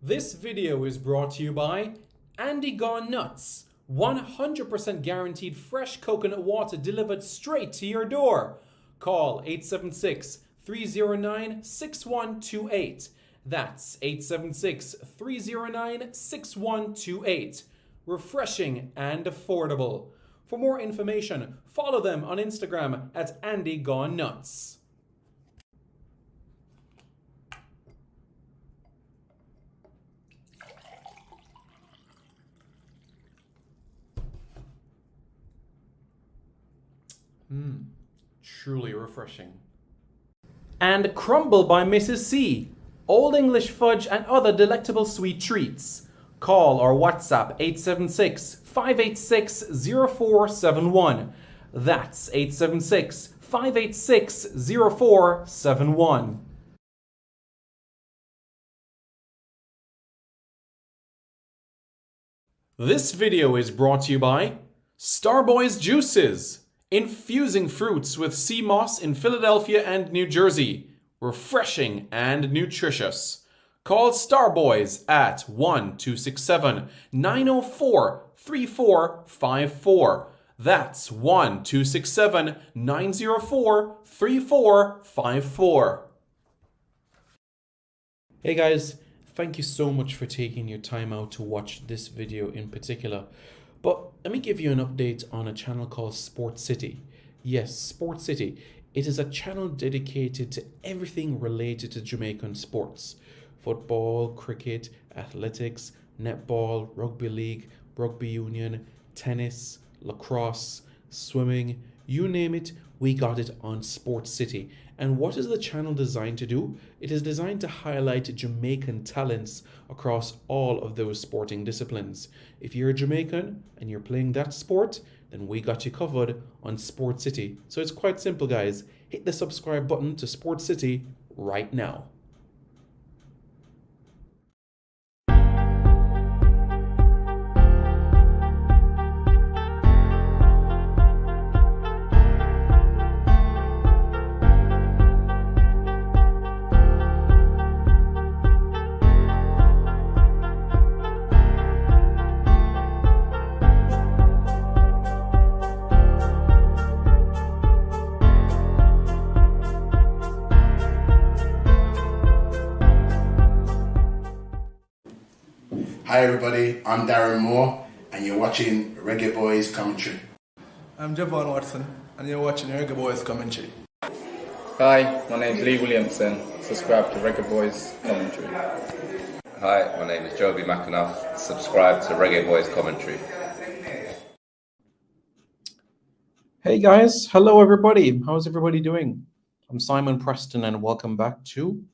This video is brought to you by Andy Gone Nuts. 100% guaranteed fresh coconut water delivered straight to your door. Call 876-309-6128. That's 876-309-6128. Refreshing and affordable. For more information, follow them on Instagram at Andy Gone Nuts. Truly refreshing. And Crumble by Mrs. C. Old English fudge and other delectable sweet treats. Call or WhatsApp 876-586-0471. That's 876-586-0471. This video is brought to you by Starboy's Juices. Infusing fruits with sea moss in Philadelphia and New Jersey. Refreshing and nutritious. Call Starboys at 1-267-904-3454. That's 1-267-904-3454. Hey guys, thank you so much for taking your time out to watch this video in particular. But let me give you an update on a channel called Sport City. Yes, Sport City. It is a channel dedicated to everything related to Jamaican sports. Football, cricket, athletics, netball, rugby league, rugby union, tennis, lacrosse, swimming, you name it, we got it on Sport City. And what is the channel designed to do? It is designed to highlight Jamaican talents across all of those sporting disciplines. If you're a Jamaican and you're playing that sport, then we got you covered on Sport City. So it's quite simple, guys. Hit the subscribe button to Sport City right now. Hi everybody, I'm Darren Moore and you're watching Reggae Boys Commentary. I'm Javon Watson and you're watching Reggae Boys Commentary. Hi, my name's Lee Williamson. Subscribe to Reggae Boys Commentary. Hi, my name is Joby McAnuff. Subscribe to Reggae Boys Commentary. Hey guys, hello everybody. How's everybody doing? I'm Simon Preston and welcome back to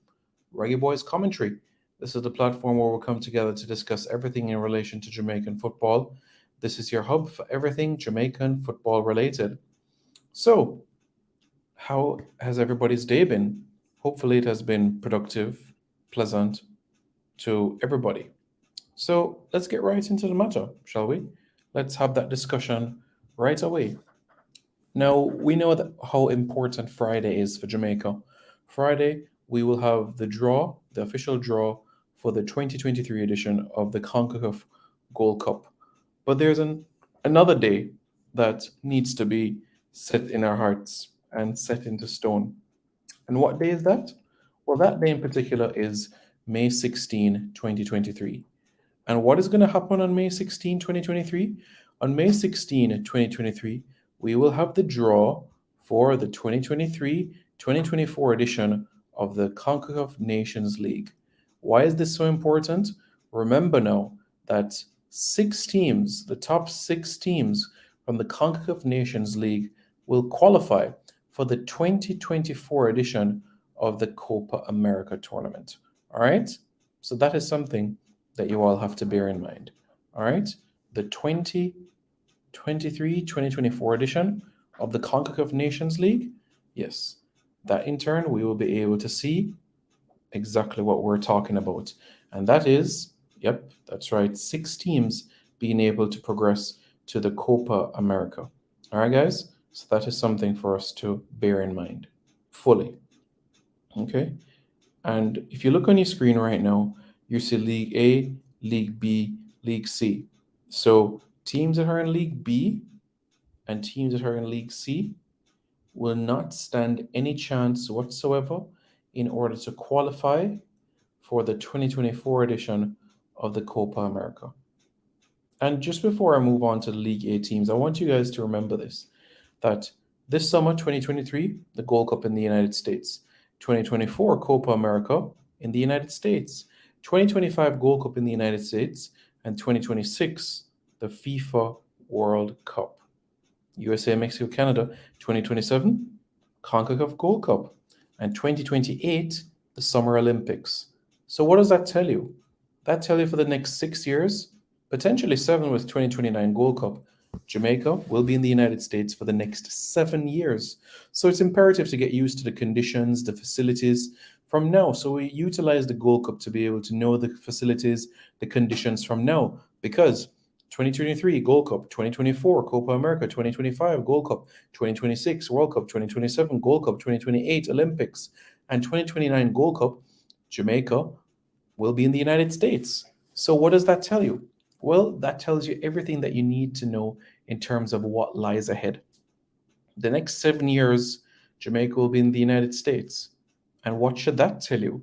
Reggae Boys Commentary. This is the platform where we'll come together to discuss everything in relation to Jamaican football. This is your hub for everything Jamaican football related. So, how has everybody's day been? Hopefully it has been productive, pleasant to everybody. So let's get right into the matter, shall we? Let's have that discussion right away. Now, we know that how important Friday is for Jamaica. Friday, we will have the draw, the official draw for the 2023 edition of the CONCACAF Gold Cup. But there's another day that needs to be set in our hearts and set into stone. And what day is that? Well, that day in particular is May 16, 2023. And what is going to happen on May 16, 2023? On May 16, 2023, we will have the draw for the 2023-2024 edition of the CONCACAF Nations League. Why is this so important? Remember now that 6 teams, the top 6 teams from the CONCACAF Nations League will qualify for the 2024 edition of the Copa America tournament. All right? So that is something that you all have to bear in mind. All right? The 2023-2024 edition of the CONCACAF Nations League, yes, that in turn we will be able to see exactly what we're talking about. And that is, yep, that's right, 6 teams being able to progress to the Copa America. All right, guys? So that is something for us to bear in mind fully. Okay? And if you look on your screen right now, You see League A, League B, League C. So teams that are in League B and teams that are in League C will not stand any chance whatsoever in order to qualify for the 2024 edition of the Copa America. And just before I move on to the League A teams, I want you guys to remember this, that this summer, 2023, the Gold Cup in the United States, 2024 Copa America in the United States, 2025 Gold Cup in the United States, and 2026, the FIFA World Cup. USA, Mexico, Canada, 2027, CONCACAF Gold Cup, and 2028, the Summer Olympics. So what does that tell you? That tells you for the next 6 years, potentially 7 with 2029 Gold Cup, Jamaica will be in the United States for the next 7 years. So it's imperative to get used to the conditions, the facilities from now. So we utilize the Gold Cup to be able to know the facilities, the conditions from now, because 2023 Gold Cup, 2024 Copa America, 2025 Gold Cup, 2026 World Cup, 2027 Gold Cup, 2028 Olympics, and 2029 Gold Cup, Jamaica will be in the United States. So what does that tell you? Well, that tells you everything that you need to know in terms of what lies ahead. The next 7 years, Jamaica will be in the United States. And what should that tell you?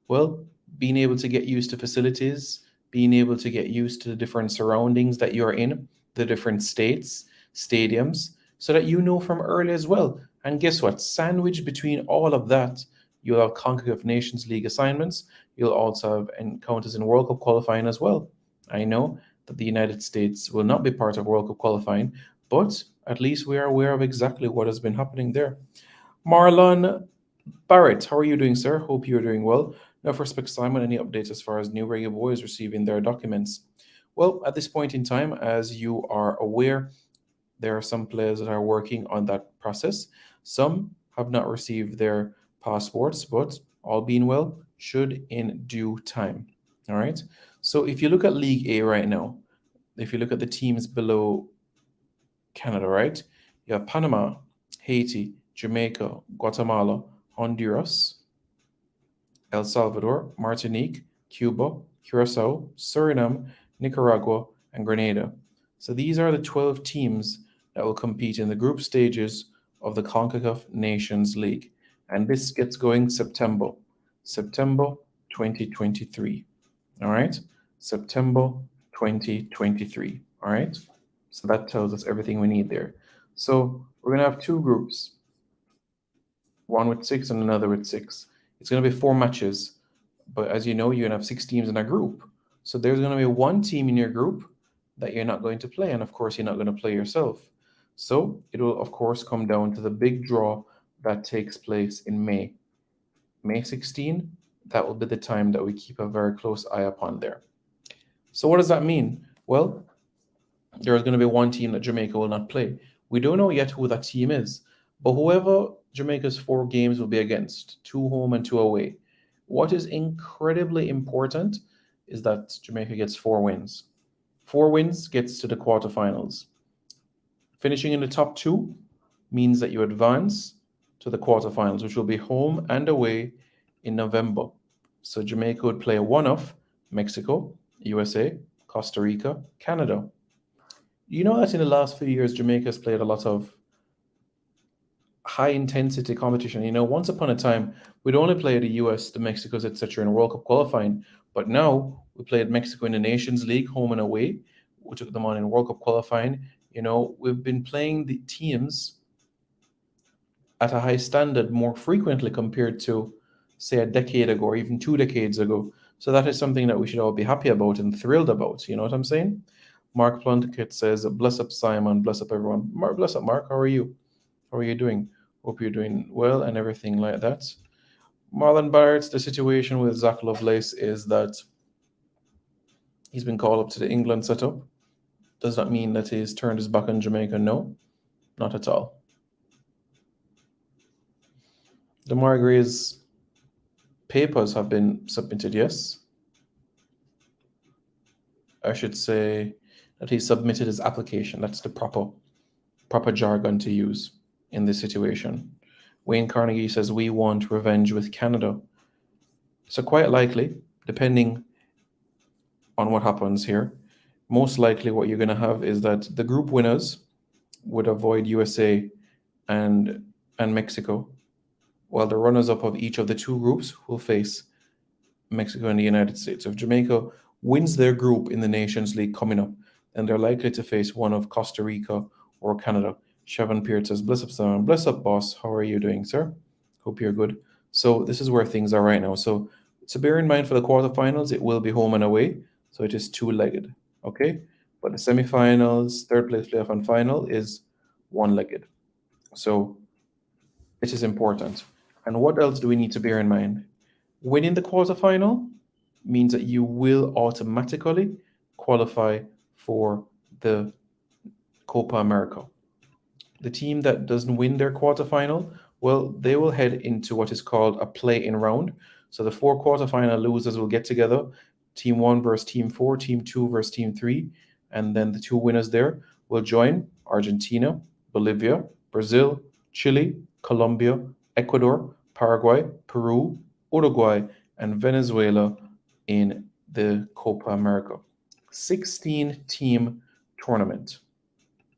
Well, being able to get used to facilities, being able to get used to the different surroundings that you're in, the different states, stadiums, so that you know from early as well. And guess what? Sandwiched between all of that, you'll have CONCACAF Nations League assignments. You'll also have encounters in World Cup qualifying as well. I know that the United States will not be part of World Cup qualifying, but at least we are aware of exactly what has been happening there. Marlon Barrett, how are you doing, sir? Hope you're doing well. Now, for Spec Simon, any updates as far as New Reggae Boys receiving their documents? Well, at this point in time, as you are aware, there are some players that are working on that process. Some have not received their passports, but all being well, should in due time. All right. So if you look at League A right now, if you look at the teams below Canada, right? You have Panama, Haiti, Jamaica, Guatemala, Honduras, El Salvador, Martinique, Cuba, Curacao, Suriname, Nicaragua, and Grenada. So these are the 12 teams that will compete in the group stages of the CONCACAF Nations League. And this gets going September 2023. All right? September 2023. All right? So that tells us everything we need there. So we're going to have two groups, one with 6 and another with 6. It's going to be 4 matches. But as you know, you're going to have 6 teams in a group. So there's going to be one team in your group that you're not going to play. And of course, you're not going to play yourself. So it will, of course, come down to the big draw that takes place in May. May 16, that will be the time that we keep a very close eye upon there. So what does that mean? Well, there is going to be one team that Jamaica will not play. We don't know yet who that team is, but whoever Jamaica's 4 games will be against, 2 home and 2 away. What is incredibly important is that Jamaica gets 4 wins. 4 wins gets to the quarterfinals. Finishing in the top 2 means that you advance to the quarterfinals, which will be home and away in November. So Jamaica would play a one-off Mexico, USA, Costa Rica, Canada. You know that in the last few years, Jamaica has played a lot of high-intensity competition. You know, once upon a time, we'd only play the US, the Mexicos, etc. in World Cup qualifying. But now we played Mexico in the Nations League, home and away. We took them on in World Cup qualifying. You know, we've been playing the teams at a high standard more frequently compared to, say, a decade ago or even 2 decades ago. So that is something that we should all be happy about and thrilled about. You know what I'm saying? Mark Plunkett says, bless up Simon, bless up everyone. Bless up, Mark. How are you? How are you doing? Hope you're doing well and everything like that. Marlon Barrett, the situation with Zach Lovelace is that he's been called up to the England setup. Does that mean that he's turned his back on Jamaica? No, not at all. Demar Gray's papers have been submitted, yes. I should say that he submitted his application. That's the proper jargon to use in this situation. Wayne Carnegie says, we want revenge with Canada. So quite likely, depending on what happens here. Most likely, what you're going to have is that the group winners would avoid USA and Mexico, while the runners-up of each of the two groups will face Mexico and the United States. So if Jamaica wins their group in the Nations League coming up, then they're likely to face one of Costa Rica or Canada. Shavon Peart says, "Bless up, Simon. Bless up, boss. How are you doing, sir? Hope you're good." So this is where things are right now. So bear in mind for the quarterfinals, it will be home and away. So it is two-legged, okay? But the semifinals, third place playoff, and final is one-legged. So it is important. And what else do we need to bear in mind? Winning the quarterfinal means that you will automatically qualify for the Copa America. The team that doesn't win their quarterfinal, well, they will head into what is called a play-in round. So the four quarterfinal losers will get together, team 1 versus team 4, team 2 versus team 3, and then the two winners there will join Argentina, Bolivia, Brazil, Chile, Colombia, Ecuador, Paraguay, Peru, Uruguay, and Venezuela in the Copa America. 16-team tournament.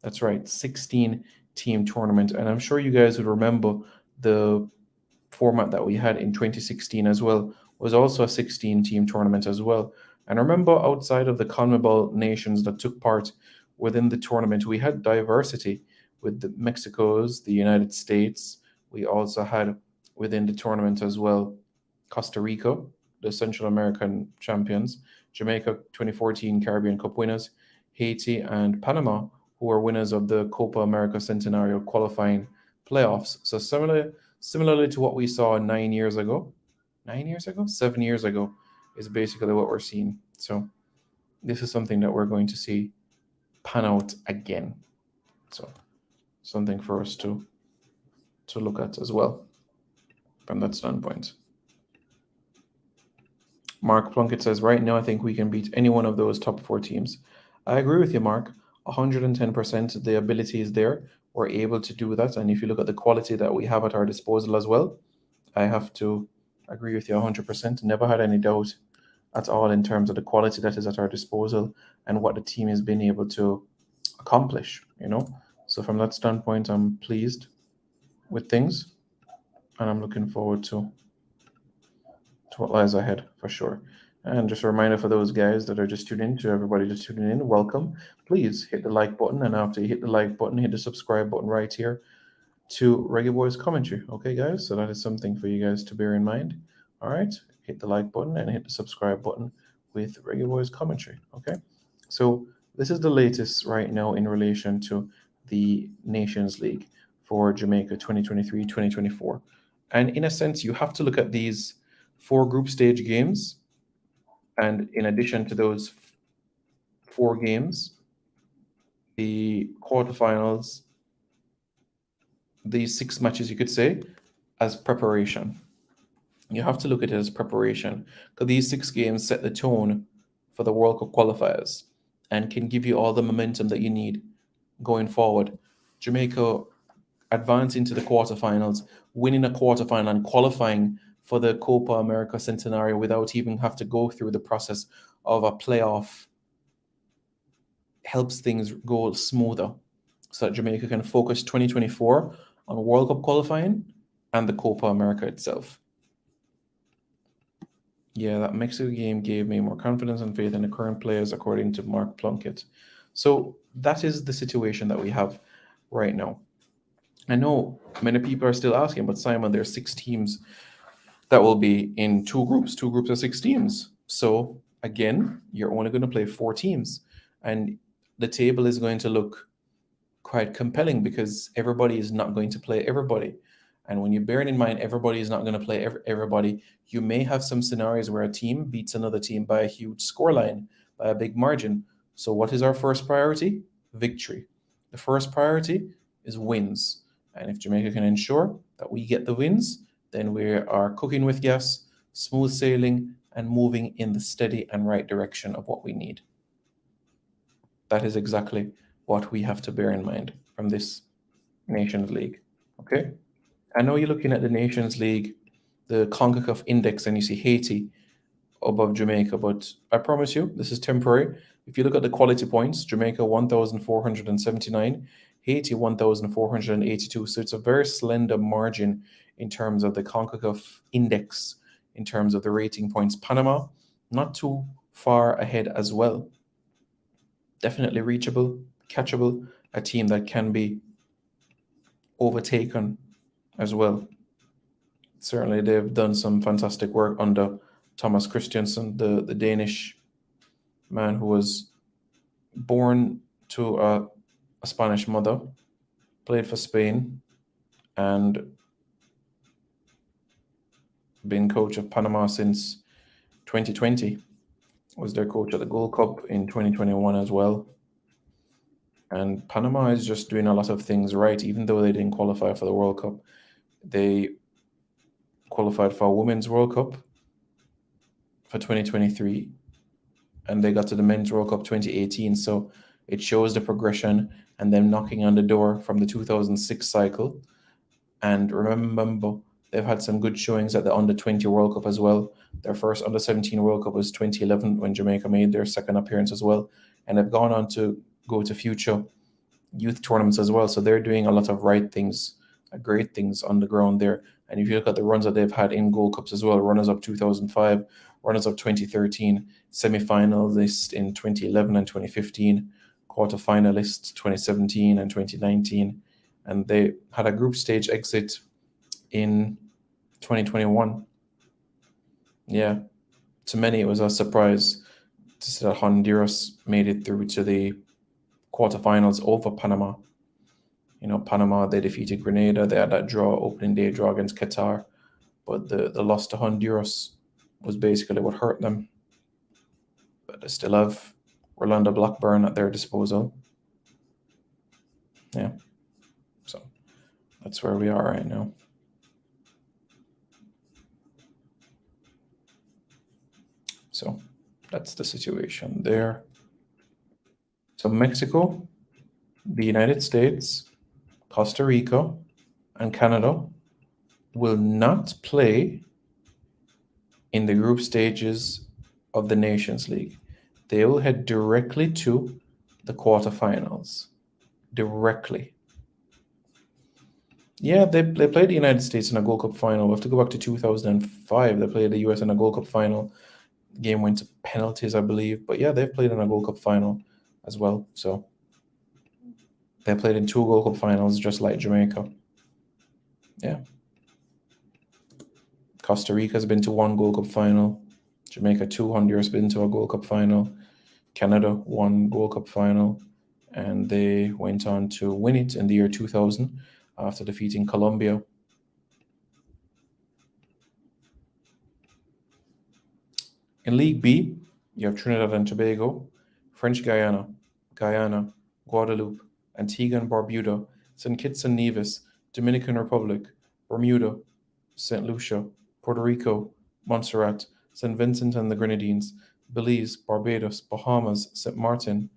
That's right, 16-team tournament. And I'm sure you guys would remember the format that we had in 2016 as well was also a 16-team tournament as well. And remember, outside of the CONMEBOL nations that took part within the tournament, we had diversity with the Mexico's, the United States. We also had within the tournament as well Costa Rica, the Central American champions, Jamaica 2014 Caribbean Cup winners, Haiti, and Panama, who were winners of the Copa America Centenario qualifying playoffs. So similarly to what we saw 7 years ago, is basically what we're seeing. So this is something that we're going to see pan out again. So something for us to look at as well from that standpoint. Mark Plunkett says, right now I think we can beat any one of those top 4 teams. I agree with you, Mark. 110%. The ability is there. We're able to do that. And if you look at the quality that we have at our disposal as well, I have to agree with you 100%. Never had any doubt at all in terms of the quality that is at our disposal and what the team has been able to accomplish, So from that standpoint, I'm pleased with things, and I'm looking forward to what lies ahead for sure. And just a reminder for those guys that are just tuning in, to everybody just tuning in, welcome. Please hit the like button, and after you hit the like button, hit the subscribe button right here to Reggae Boys Commentary. Okay, guys? So that is something for you guys to bear in mind. All right? Hit the like button and hit the subscribe button with Reggae Boys Commentary. Okay? So this is the latest right now in relation to the Nations League for Jamaica 2023-2024. And in a sense, you have to look at these 4 group stage games. And in addition to those 4 games, the quarterfinals, these 6 matches, you could say, as preparation. You have to look at it as preparation, because these 6 games set the tone for the World Cup qualifiers and can give you all the momentum that you need going forward. Jamaica advancing to the quarterfinals, winning a quarterfinal and qualifying for the Copa America Centenario without even have to go through the process of a playoff helps things go smoother, so that Jamaica can focus 2024 on World Cup qualifying and the Copa America itself. Yeah, that Mexico game gave me more confidence and faith in the current players, according to Mark Plunkett. So that is the situation that we have right now. I know many people are still asking, but Simon, there are 6 teams that will be in 2 groups. 2 groups of 6 teams. So again, you're only going to play 4 teams. And the table is going to look quite compelling because everybody is not going to play everybody. And when you're bearing in mind everybody is not going to play everybody, you may have some scenarios where a team beats another team by a huge scoreline, by a big margin. So what is our first priority? Victory. The first priority is wins. And if Jamaica can ensure that we get the wins, then we are cooking with gas, smooth sailing, and moving in the steady and right direction of what we need. That is exactly what we have to bear in mind from this Nations League. Okay? I know you're looking at the Nations League, the CONCACAF index, and you see Haiti above Jamaica, but I promise you, this is temporary. If you look at the quality points, Jamaica 1,479, Haiti 1,482. So it's a very slender margin in terms of the CONCACAF index, in terms of the rating points. Panama, not too far ahead as well. Definitely reachable, catchable, a team that can be overtaken as well. Certainly, they've done some fantastic work under Thomas Christiansen, the Danish man who was born to a Spanish mother, played for Spain, and been coach of Panama since 2020. Was their coach at the Gold Cup in 2021 as well. And Panama is just doing a lot of things right, even though they didn't qualify for the World Cup. They qualified for a Women's World Cup for 2023, and they got to the Men's World Cup 2018. So it shows the progression and them knocking on the door from the 2006 cycle. And remember, they've had some good showings at the Under-20 World Cup as well. Their first Under-17 World Cup was 2011 when Jamaica made their second appearance as well. And they've gone on to go to future youth tournaments as well. So they're doing a lot of right things, great things on the ground there. And if you look at the runs that they've had in Gold Cups as well, runners-up 2005, runners-up 2013, semi-finalists in 2011 and 2015, quarter-finalists 2017 and 2019. And they had a group stage exit in 2021. Yeah, to many it was a surprise to see that Honduras made it through to the quarterfinals over Panama. You know, Panama, they defeated Grenada. They had that opening day draw against Qatar. But the loss to Honduras was basically what hurt them. But they still have Rolanda Blackburn at their disposal. Yeah. So that's where we are right now. So that's the situation there. So Mexico, the United States, Costa Rica, and Canada will not play in the group stages of the Nations League. They will head directly to the quarterfinals. Directly. Yeah, they played the United States in a Gold Cup final. We have to go back to 2005. They played the US in a Gold Cup final. The game went to penalties, I believe. But yeah, they've played in a Gold Cup final as well. So they played in 2 Gold Cup finals, just like Jamaica. Yeah. Costa Rica has been to 1 Gold Cup final. Jamaica 2. Honduras been to a Gold Cup final. Canada 1 Gold Cup final. And they went on to win it in the year 2000 after defeating Colombia. In League B, you have Trinidad and Tobago, French Guyana, Guadeloupe, Antigua and Barbuda, St. Kitts and Nevis, Dominican Republic, Bermuda, St. Lucia, Puerto Rico, Montserrat, St. Vincent and the Grenadines, Belize, Barbados, Bahamas, St. Martin,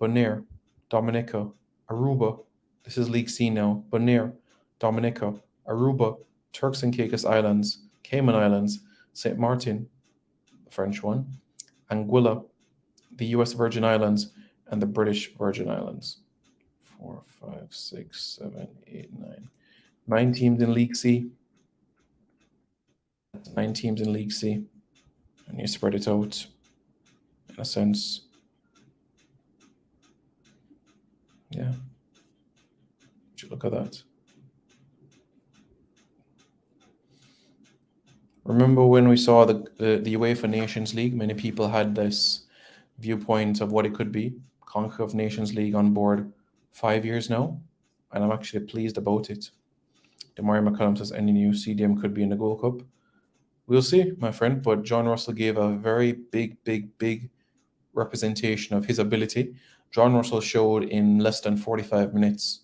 Bonaire, Dominica, Aruba. This is League C now. Bonaire, Dominica, Aruba, Turks and Caicos Islands, Cayman Islands, St. Martin, the French one, Anguilla, the US Virgin Islands, and the British Virgin Islands. 4, 5, 6, 7, 8, 9. 9 teams in League C. 9 teams in League C. And you spread it out in a sense. Yeah. Would you look at that? Remember when we saw the UEFA Nations League, many people had this viewpoint of what it could be. CONCACAF Nations League on board 5 years now, and I'm actually pleased about it. Demario McCallum says any new CDM could be in the Gold Cup. We'll see, my friend, but John Russell gave a very big representation of his ability. John Russell showed in less than 45 minutes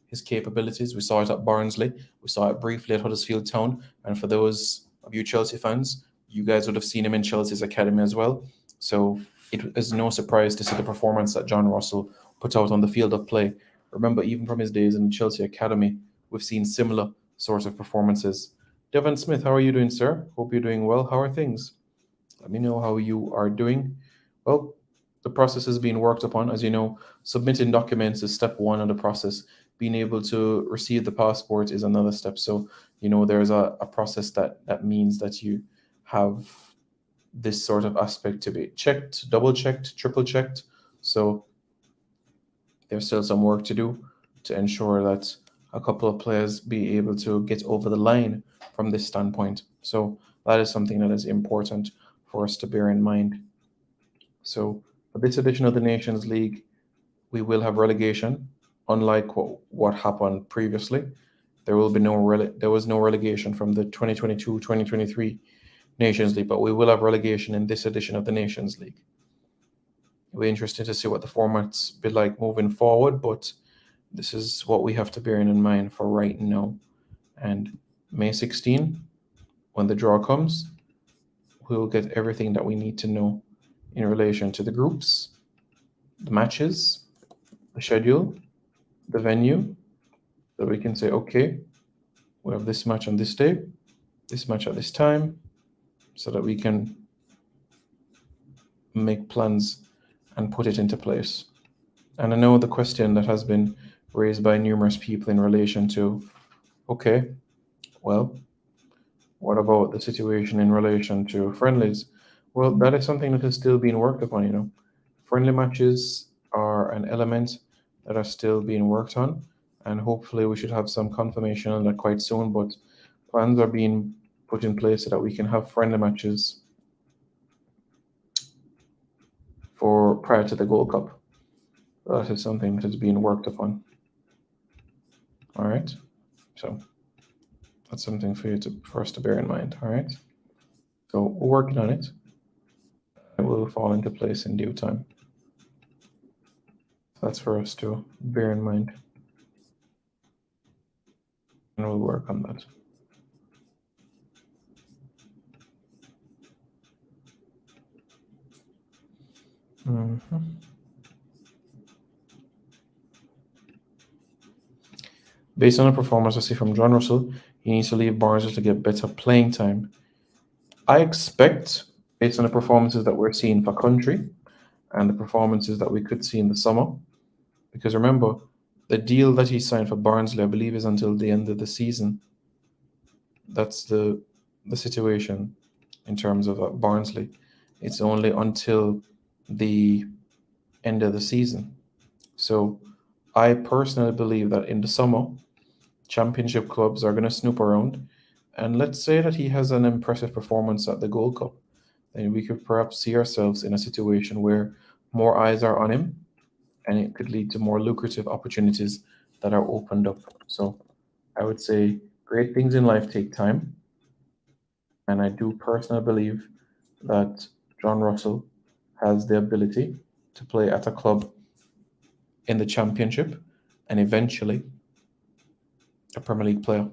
his capabilities. We saw it at Barnsley. We saw it briefly at Huddersfield Town. And for those of you Chelsea fans, you guys would have seen him in Chelsea's academy as well. So it is no surprise to see the performance that John Russell put out on the field of play. Remember, even from his days in the Chelsea academy, we've seen similar sorts of performances. Devon Smith, how are you doing, sir? Hope you're doing well. How are things? Let me know how you are doing. Well, the process is being worked upon. As you know, submitting documents is step one of the process. Being able to receive the passport is another step. So, there's a process that means that you have this sort of aspect to be checked, double checked, triple checked. So there's still some work to do to ensure that a couple of players be able to get over the line from this standpoint. So that is something that is important for us to bear in mind. So for this edition of the Nations League, we will have relegation, unlike what happened previously. There will be there was no relegation from the 2022-2023 Nations League, but we will have relegation in this edition of the Nations League. It'll be interesting to see what the formats be like moving forward, but this is what we have to bear in mind for right now. And May 16, when the draw comes, we'll get everything that we need to know in relation to the groups, the matches, the schedule, the venue, so we can say, okay, we have this match on this day, this match at this time, so that we can make plans and put it into place. And I know the question that has been raised by numerous people in relation to, okay, well, what about the situation in relation to friendlies? Well, that is something that is still being worked upon. Friendly matches are an element that are still being worked on, and hopefully we should have some confirmation on that quite soon, but plans are being put in place so that we can have friendly matches for prior to the Gold Cup. That is something that is being worked upon. All right, so that's something for us to bear in mind. All right, so we're working on it. It will fall into place in due time. That's for us to bear in mind, and we'll work on that. Based on the performance I see from John Russell, he needs to leave Barnes to get better playing time. I expect, based on the performances that we're seeing for country and the performances that we could see in the summer, because remember, the deal that he signed for Barnsley, I believe, is until the end of the season. That's the situation in terms of Barnsley. It's only until the end of the season. So I personally believe that in the summer, championship clubs are going to snoop around. And let's say that he has an impressive performance at the Gold Cup. Then we could perhaps see ourselves in a situation where more eyes are on him, and it could lead to more lucrative opportunities that are opened up. So I would say great things in life take time. And I do personally believe that John Russell has the ability to play at a club in the championship and eventually a Premier League player.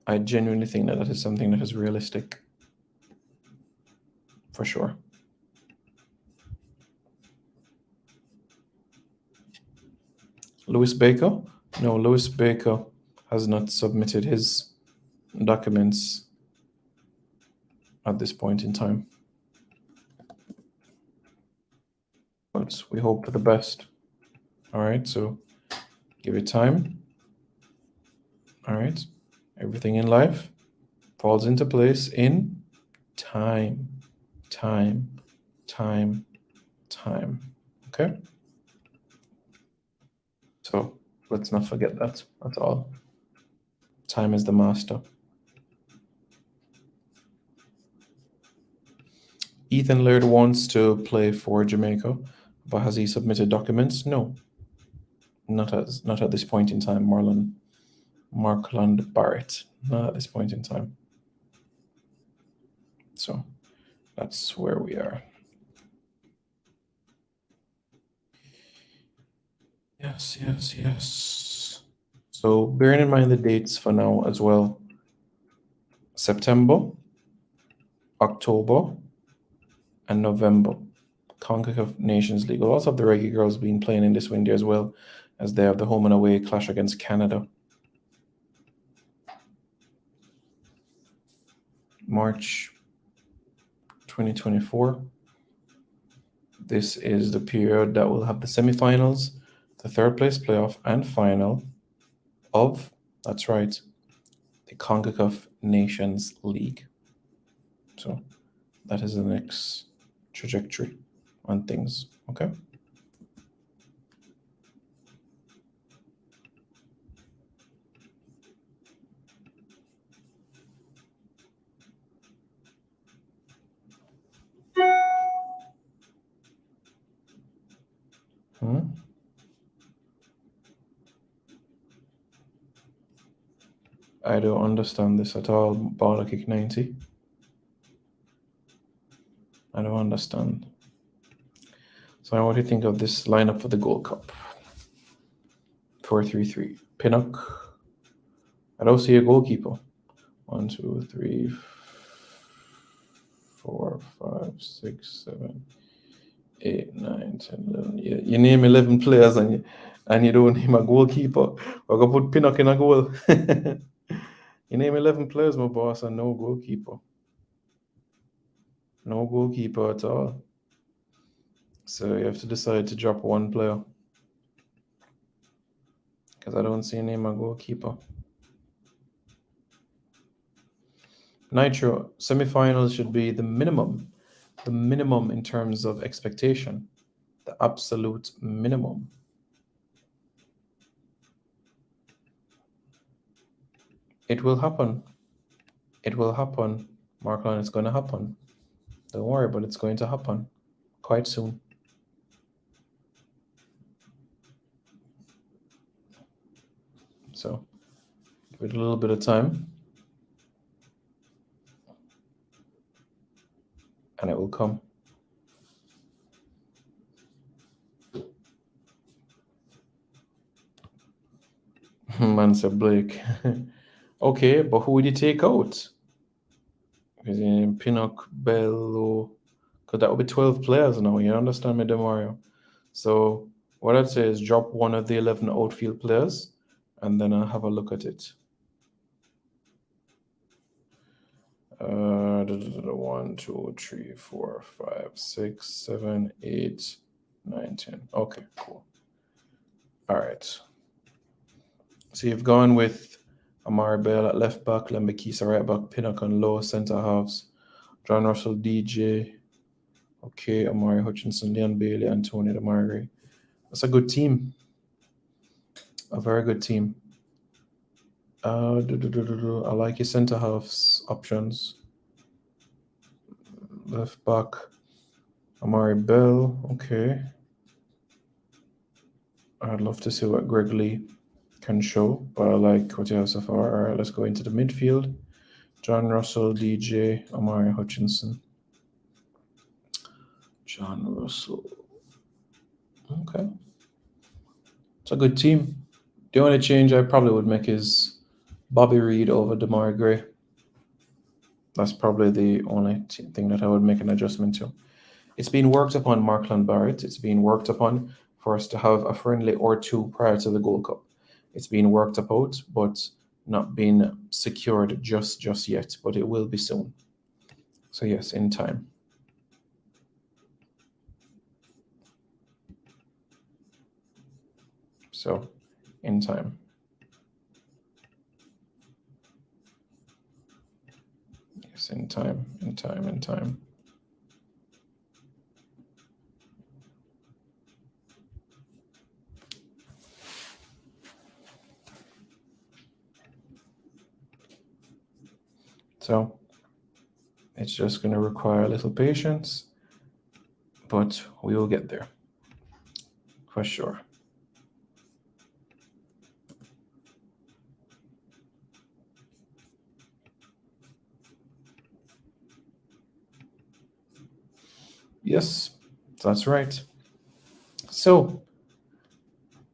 I genuinely think that is something that is realistic. For sure. Lewis Baker? No, Lewis Baker has not submitted his documents at this point in time. But we hope for the best. All right, so give it time. All right, everything in life falls into place in time. Okay? So let's not forget that. That's all. Time is the master. Ethan Laird wants to play for Jamaica, but has he submitted documents? No. Not at this point in time, Markland Barrett. Not at this point in time. So that's where we are. Yes. So bearing in mind the dates for now as well. September, October, and November. CONCACAF Nations League. We'll also have the Reggae Girls being playing in this window as well, as they have the home and away clash against Canada. March, 2024. This is the period that will have the semifinals, the third place playoff, and final of, that's right, the CONCACAF Nations League. So that is the next trajectory on things, okay? I don't understand this at all, Ball Kick 90. I don't understand. So what do you think of this lineup for the Gold Cup? 4-3-3. Pinnock. I don't see a goalkeeper. 1, 2, 3, 4, 5, 6, 7, 8, 9, 10, 11. You name 11 players and you don't name a goalkeeper. We're going to put Pinnock in a goal. You name 11 players, my boss, and no goalkeeper. No goalkeeper at all. So you have to decide to drop one player. Because I don't see a name a goalkeeper. Nitro, semifinals should be the minimum in terms of expectation, the absolute minimum. It will happen. It will happen. Markline, it's going to happen. Don't worry, but it's going to happen quite soon. So give it a little bit of time. And it will come. Man said Blake. Okay, but who would you take out? Pinnock, Bello. Because that would be 12 players now. You understand me, Demario? So what I'd say is drop one of the 11 outfield players and then I'll have a look at it. 1, 2, 3, 4, 5, 6, 7, 8, 9, 10. Okay, cool. All right. So you've gone with Amari Bell at left back, Lembekisa right back, Pinnock on low centre halves, John Russell, DJ. Okay, Amari Hutchinson, Leon Bailey, Antonio Damari. That's a good team. A very good team. I like your centre halves options. Left back, Amari Bell. Okay. I'd love to see what Greg Lee can show, but I like what you have so far. All right, let's go into the midfield. John Russell, DJ, Amari Hutchinson. John Russell. Okay. It's a good team. The only change I probably would make is Bobby Reed over Damari Gray. That's probably the only thing that I would make an adjustment to. It's been worked upon, Markland Barrett. It's been worked upon for us to have a friendly or two prior to the Gold Cup. It's been worked about, but not been secured just yet, but it will be soon. So yes, in time. So, in time. Yes, in time. So, it's just going to require a little patience, but we will get there for sure. Yes, that's right. So,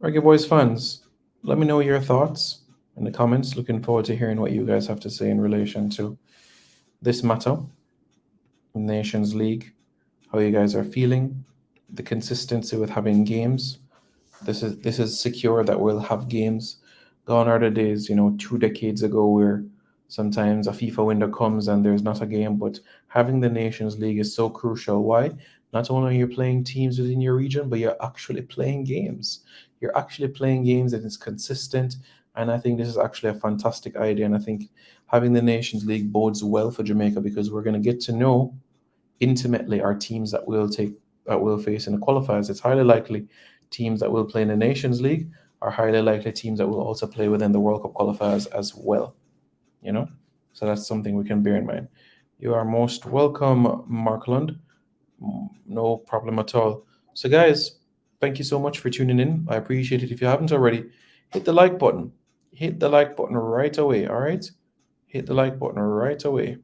Reggae Boys fans, let me know your thoughts in the comments. Looking forward to hearing what you guys have to say in relation to this matter, Nations League, how you guys are feeling, the consistency with having games. This is secure that we'll have games. Gone are the days, 2 decades ago where sometimes a FIFA window comes and there's not a game, but having the Nations League is so crucial. Why? Not only are you playing teams within your region, but you're actually playing games. You're actually playing games that is consistent. And I think this is actually a fantastic idea. And I think having the Nations League bodes well for Jamaica because we're going to get to know intimately our teams that will face in the qualifiers. It's highly likely teams that will play in the Nations League are highly likely teams that will also play within the World Cup qualifiers as well. You know, so that's something we can bear in mind. You are most welcome, Mark Lund. No problem at all. So, guys, thank you so much for tuning in. I appreciate it. If you haven't already, hit the like button. Hit the like button right away. All right, hit the like button right away.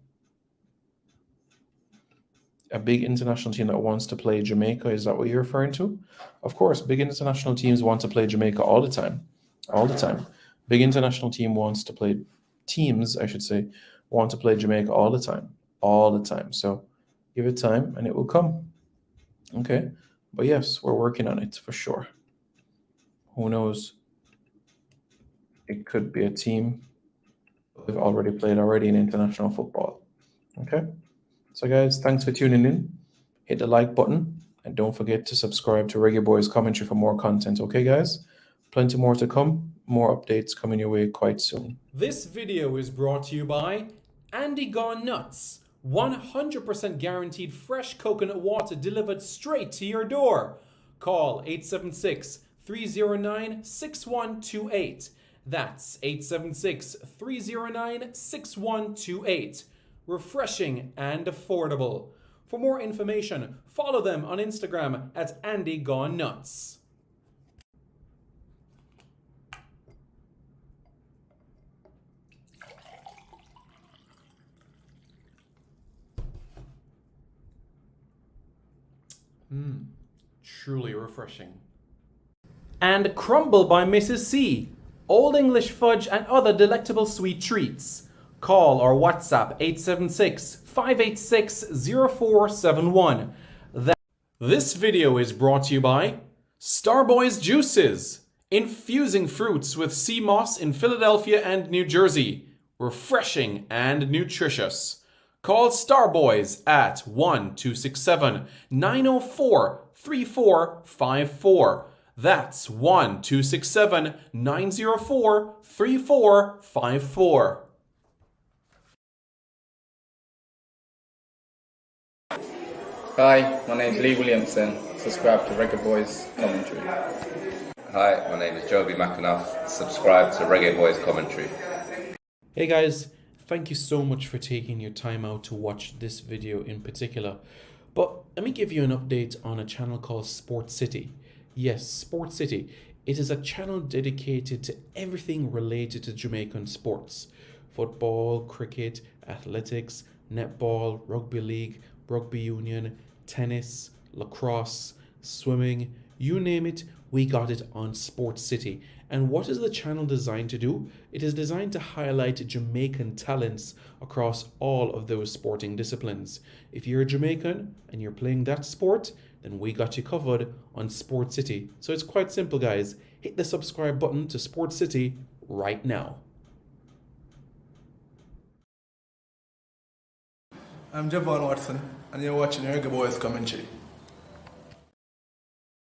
A big international team that wants to play Jamaica. Is that what you're referring to? Of course, big international teams want to play Jamaica all the time. All the time. Big international team wants to play teams, I should say, want to play Jamaica all the time. All the time. So give it time and it will come. Okay. But yes, we're working on it for sure. Who knows? It could be a team we've already played in international football. Okay. So, guys, thanks for tuning in. Hit the like button and don't forget to subscribe to Reggae Boys Commentary for more content. Okay, guys? Plenty more to come. More updates coming your way quite soon. This video is brought to you by Andy Gone Nuts. 100% guaranteed fresh coconut water delivered straight to your door. Call 876 309 6128. That's 876 309 6128. Refreshing and affordable. For more information, follow them on Instagram at Andy Gone Nuts. Truly refreshing. And Crumble by Mrs. C. Old English fudge and other delectable sweet treats. Call or WhatsApp 876-586-0471. This video is brought to you by Starboys Juices. Infusing fruits with sea moss in Philadelphia and New Jersey. Refreshing and nutritious. Call Starboys at 1-267-904-3454. That's 1-267-904-3454. Hi, my name's Lee Williamson. Subscribe to Reggae Boys Commentary. Hi, my name is Joby McAnuff. Subscribe to Reggae Boys Commentary. Hey guys, thank you so much for taking your time out to watch this video in particular. But let me give you an update on a channel called Sport City. Yes, Sport City. It is a channel dedicated to everything related to Jamaican sports. Football, cricket, athletics, netball, rugby league, rugby union, tennis, lacrosse, swimming, you name it, we got it on Sport City. And what is the channel designed to do? It is designed to highlight Jamaican talents across all of those sporting disciplines. If you're a Jamaican and you're playing that sport, then we got you covered on Sport City. So it's quite simple, guys. Hit the subscribe button to Sport City right now. I'm Javon Watson, and you're watching Reggae Boys Commentary.